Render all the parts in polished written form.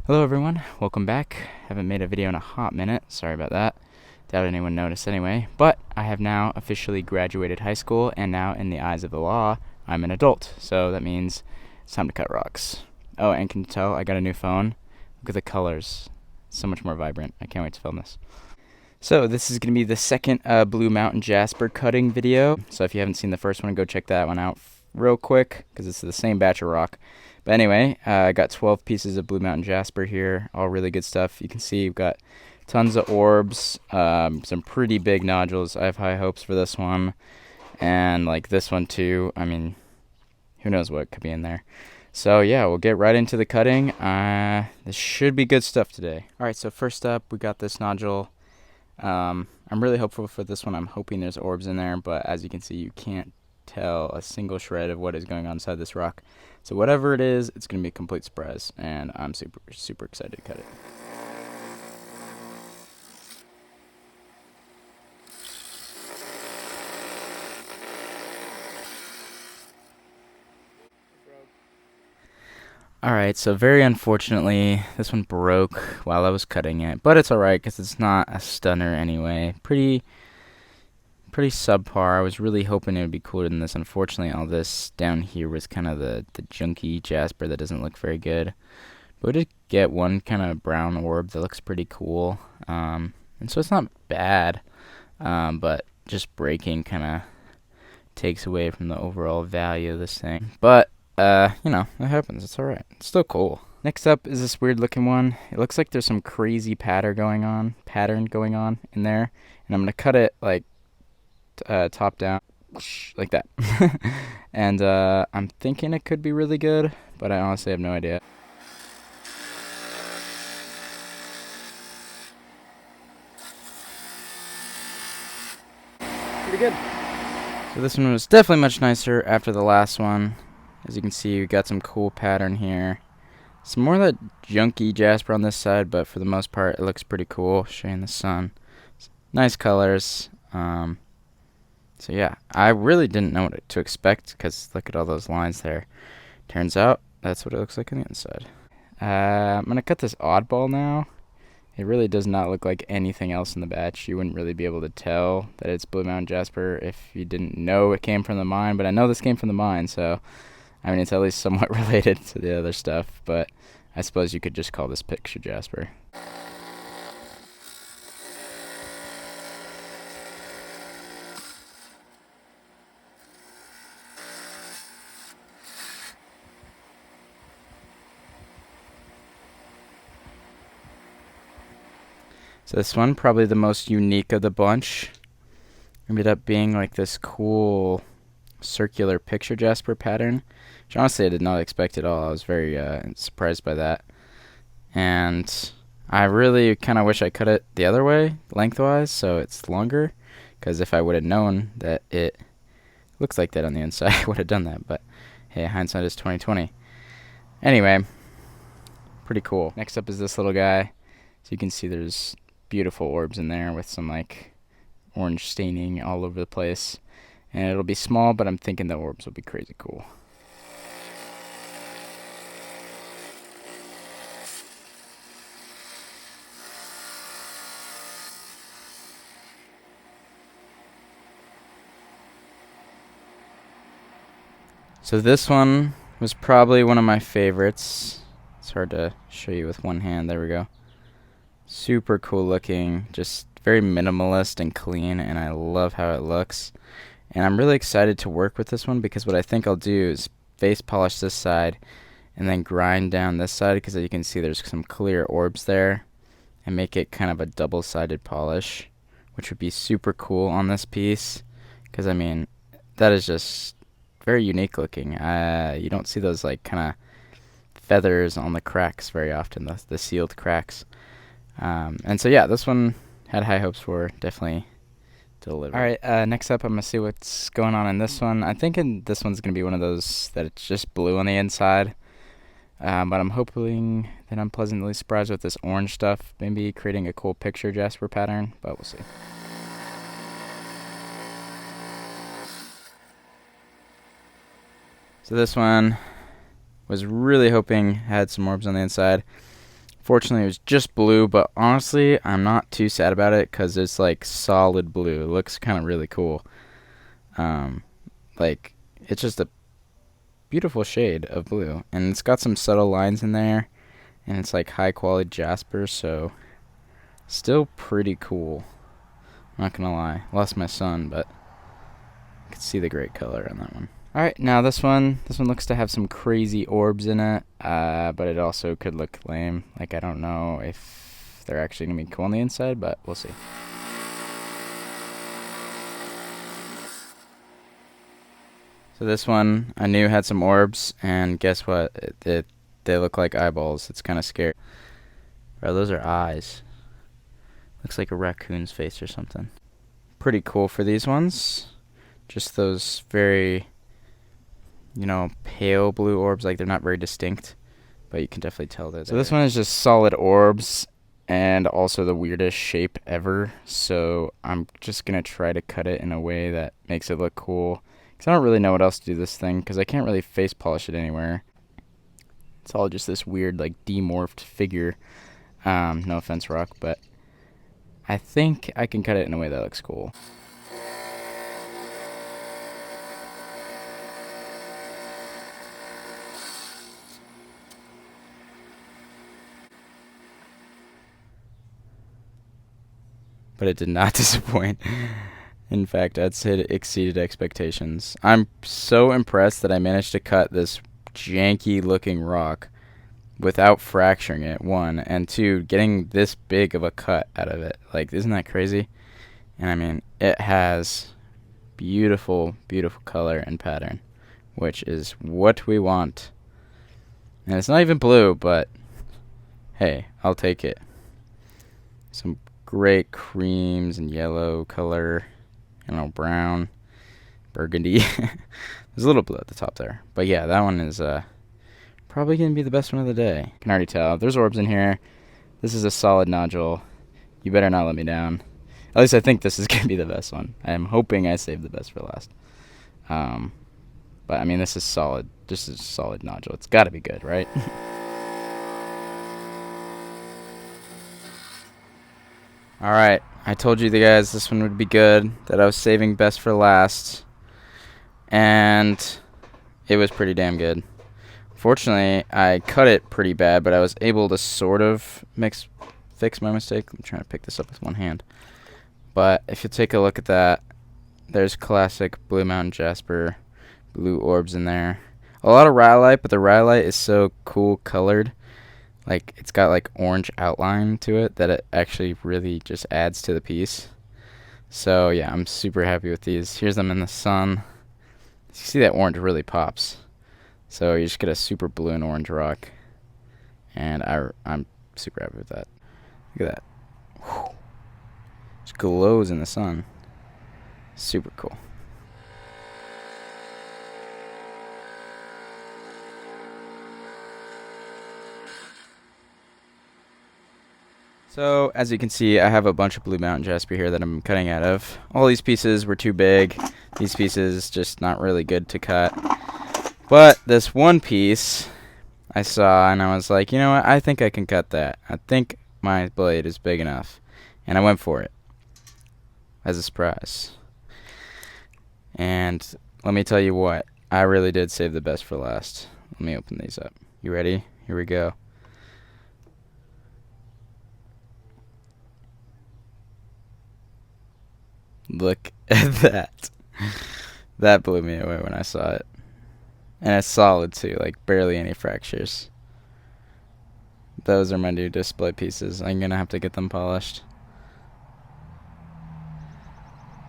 Hello everyone, welcome back. Haven't made a video in a hot minute, sorry about that. Doubt anyone noticed anyway. But I have now officially graduated high school, and now in the eyes of the law, I'm an adult. So that means it's time to cut rocks. Oh, and can you tell I got a new phone? Look at the colors, so much more vibrant. I can't wait to film this. So this is going to be the second Blue Mountain Jasper cutting video. So if you haven't seen the first one, go check that one out real quick, because it's the same batch of rock. But anyway, I got 12 pieces of Blue Mountain Jasper here, all really good stuff. You can see we've got tons of orbs, some pretty big nodules. I have high hopes for this one, and like this one too. I mean, who knows what could be in there. So yeah, we'll get right into the cutting. This should be good stuff today. Alright, so first up, we got this nodule. I'm really hopeful for this one. I'm hoping there's orbs in there, but as you can see, you can't tell a single shred of what is going on inside this rock. So whatever it is, it's going to be a complete surprise, and I'm super excited to cut it. Alright, so very unfortunately, this one broke while I was cutting it, but it's alright because it's not a stunner anyway. Pretty subpar. I was really hoping it would be cooler than this. Unfortunately, all this down here was kind of the junky jasper that doesn't look very good. But we did get one kind of brown orb that looks pretty cool. And so it's not bad, but just breaking kind of takes away from the overall value of this thing. But, you know, it happens. It's alright. It's still cool. Next up is this weird looking one. It looks like there's some crazy pattern going on in there. And I'm going to cut it like top down like that. And I'm thinking it could be really good, but I honestly have no idea. Pretty good. So this one was definitely much nicer after the last one. As you can see, we got some cool pattern here. Some more of that junky jasper on this side, but for the most part it looks pretty cool. Show you in the sun. Nice colors. So yeah, I really didn't know what to expect, because look at all those lines there. Turns out that's what it looks like on the inside. I'm going to cut this oddball now. It really does not look like anything else in the batch. You wouldn't really be able to tell that it's Blue Mountain Jasper if you didn't know it came from the mine, but I know this came from the mine, so I mean, it's at least somewhat related to the other stuff, but I suppose you could just call this picture jasper. So this one, probably the most unique of the bunch, ended up being like this cool circular picture jasper pattern, which honestly I did not expect at all. I was very surprised by that. And I really kind of wish I cut it the other way, lengthwise, so it's longer, because if I would have known that it looks like that on the inside, I would have done that. But hey, hindsight is 20/20. Anyway, pretty cool. Next up is this little guy. So you can see there's beautiful orbs in there with some like orange staining all over the place. And it'll be small, but I'm thinking the orbs will be crazy cool. So this one was probably one of my favorites. It's hard to show you with one hand. There we go. Super cool looking, just very minimalist and clean, and I love how it looks. And I'm really excited to work with this one, because what I think I'll do is face polish this side and then grind down this side, because as you can see there's some clear orbs there, and make it kind of a double-sided polish, which would be super cool on this piece, because I mean that is just very unique looking. You don't see those like kind of feathers on the cracks very often, the sealed cracks. And so yeah, this one had high hopes for, definitely delivered. Alright, next up I'm going to see what's going on in this one. I'm thinking this one's going to be one of those that it's just blue on the inside. But I'm hoping that I'm pleasantly surprised with this orange stuff, maybe creating a cool picture jasper pattern, but we'll see. So this one was really hoping had some orbs on the inside. Fortunately, it was just blue, but honestly, I'm not too sad about it because it's like solid blue. It looks kind of really cool. Um, like, it's just a beautiful shade of blue, and it's got some subtle lines in there, and it's like high quality jasper, so still pretty cool. I'm not gonna lie. Lost my son, but you can see the great color on that one. Alright, now this one looks to have some crazy orbs in it, but it also could look lame. Like, I don't know if they're actually going to be cool on the inside, but we'll see. So this one I knew had some orbs, and guess what? They look like eyeballs. It's kind of scary. Bro, those are eyes. Looks like a raccoon's face or something. Pretty cool for these ones. Just those very, pale blue orbs. Like, they're not very distinct, but you can definitely tell they're there. So this one is just solid orbs and also the weirdest shape ever. So I'm just going to try to cut it in a way that makes it look cool. Because I don't really know what else to do this thing, because I can't really face polish it anywhere. It's all just this weird, like, demorphed figure. No offense, Rock, but I think I can cut it in a way that looks cool. But it did not disappoint. In fact, I'd say it exceeded expectations. I'm so impressed that I managed to cut this janky looking rock without fracturing it, one, and two, getting this big of a cut out of it. Like, isn't that crazy? And I mean, it has beautiful, beautiful color and pattern, which is what we want. And it's not even blue, but hey, I'll take it. Some great creams and yellow color, brown, burgundy. There's a little blue at the top there. But yeah, that one is probably going to be the best one of the day. You can already tell. There's orbs in here. This is a solid nodule. You better not let me down. At least I think this is going to be the best one. I am hoping I saved the best for last. But I mean, this is solid. This is a solid nodule. It's got to be good, right? Alright, I told you guys this one would be good, that I was saving best for last, and it was pretty damn good. Fortunately, I cut it pretty bad, but I was able to sort of fix my mistake. I'm trying to pick this up with one hand. But if you take a look at that, there's classic Blue Mountain Jasper, blue orbs in there. A lot of rhyolite, but the rhyolite is so cool colored. Like, it's got like orange outline to it that it actually really just adds to the piece. So yeah, I'm super happy with these. Here's them in the sun. You see that orange really pops. So you just get a super blue and orange rock. And I'm super happy with that. Look at that. Whew. Just glows in the sun. Super cool. So, as you can see, I have a bunch of Blue Mountain Jasper here that I'm cutting out of. All these pieces were too big. These pieces just not really good to cut. But this one piece I saw, and I was like, you know what? I think I can cut that. I think my blade is big enough. And I went for it as a surprise. And let me tell you what, I really did save the best for last. Let me open these up. You ready? Here we go. Look at that. That blew me away when I saw it. And it's solid too, like barely any fractures. Those are my new display pieces. I'm gonna have to get them polished.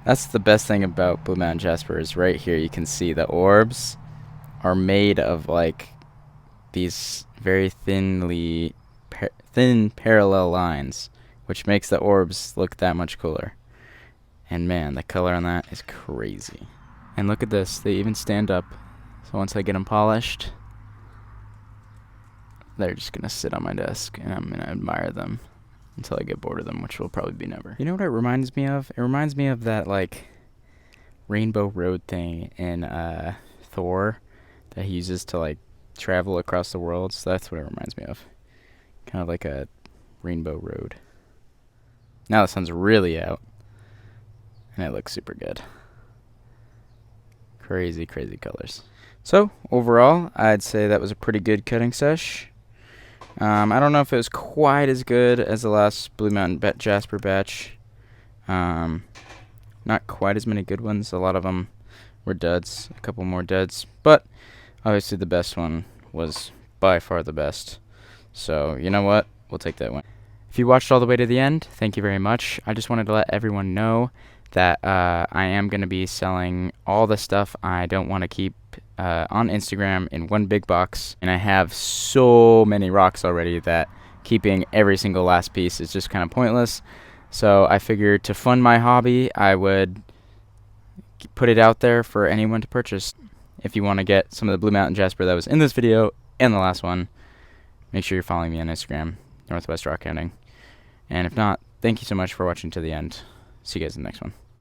That's the best thing about Blue Mountain Jasper is right here you can see the orbs are made of like these very thin parallel lines, which makes the orbs look that much cooler. And man, the color on that is crazy. And look at this, they even stand up. So once I get them polished, they're just gonna sit on my desk and I'm gonna admire them until I get bored of them, which will probably be never. You know what it reminds me of? It reminds me of that like Rainbow Road thing in Thor that he uses to like travel across the world. So that's what it reminds me of. Kind Kind of like a rainbow road. Now the sun's really out, and it looks super good. Crazy, crazy colors. So, overall, I'd say that was a pretty good cutting sesh. I don't know if it was quite as good as the last Blue Mountain Jasper batch. Not quite as many good ones. A lot of them were duds, a couple more duds. But, obviously the best one was by far the best. So, you know what? We'll take that one. If you watched all the way to the end, thank you very much. I just wanted to let everyone know that I am going to be selling all the stuff I don't want to keep on Instagram in one big box. And I have so many rocks already that keeping every single last piece is just kind of pointless. So I figured to fund my hobby, I would put it out there for anyone to purchase. If you want to get some of the Blue Mountain Jasper that was in this video and the last one, make sure you're following me on Instagram, Northwest Rockhounding. And if not, thank you so much for watching to the end. See you guys in the next one.